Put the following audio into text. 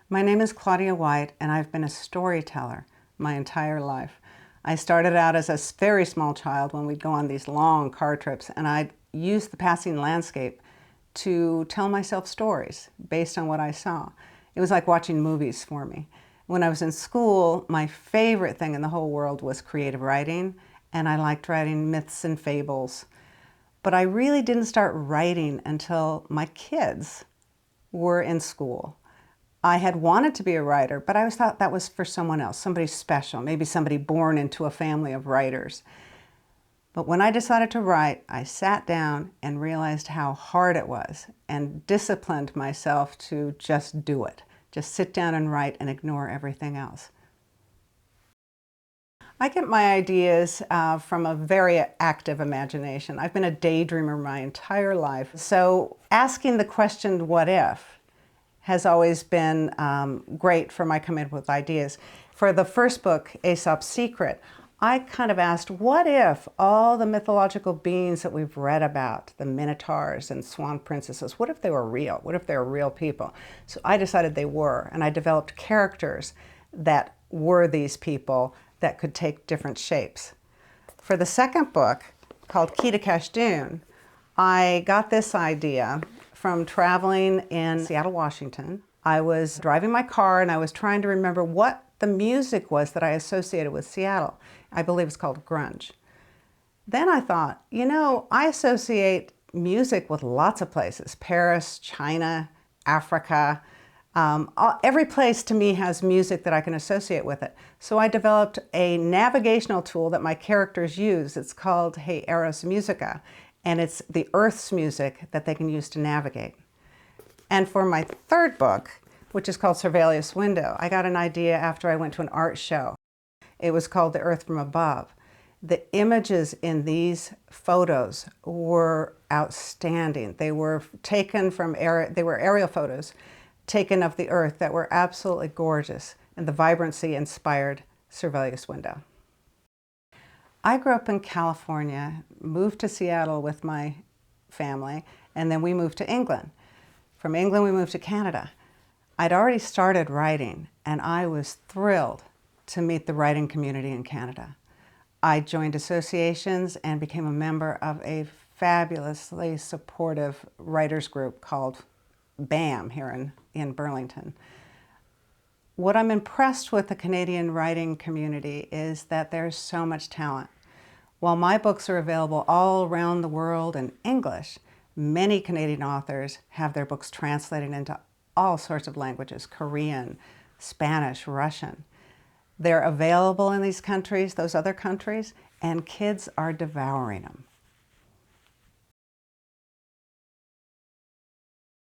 My name is Claudia White, and I've been a storyteller my entire life. I started out as a very small child when we'd go on these long car trips, and I'd use the passing landscape to tell myself stories based on what I saw. It was like watching movies for me. When I was in school, my favorite thing in the whole world was creative writing, and I liked writing myths and fables. But I really didn't start writing until my kids were in school. I had wanted to be a writer, but I always thought that was for someone else, somebody special, maybe somebody born into a family of writers. But when I decided to write, I sat down and realized how hard it was and disciplined myself to just do it. Just sit down and write and ignore everything else. I get my ideas from a very active imagination. I've been a daydreamer my entire life. So asking the question, what if, has always been great for my coming up with ideas. For the first book, Aesop's Secret, I kind of asked, what if all the mythological beings that we've read about, the minotaurs and swan princesses, what if they were real? What if they were real people? So I decided they were, and I developed characters that were these people that could take different shapes. For the second book, called Key to Kashdoon, I got this idea from traveling in Seattle, Washington. I was driving my car and I was trying to remember what the music was that I associated with Seattle. I believe it's called grunge. Then I thought, I associate music with lots of places: Paris, China, Africa. Every place to me has music that I can associate with it. So I developed a navigational tool that my characters use. It's called Hey Eros Musica, and it's the Earth's music that they can use to navigate. And for my third book, which is called Surveillance Window, I got an idea after I went to an art show. It was called The Earth from Above. The images in these photos were outstanding. They were taken from they were aerial photos taken of the Earth that were absolutely gorgeous, and the vibrancy inspired Surveillance Window. I grew up in California, moved to Seattle with my family, and then we moved to England. From England, we moved to Canada. I'd already started writing, and I was thrilled to meet the writing community in Canada. I joined associations and became a member of a fabulously supportive writers group called BAM here in Burlington. What I'm impressed with the Canadian writing community is that there's so much talent. While my books are available all around the world in English, many Canadian authors have their books translated into all sorts of languages: Korean, Spanish, Russian. They're available in these countries, those other countries, and kids are devouring them.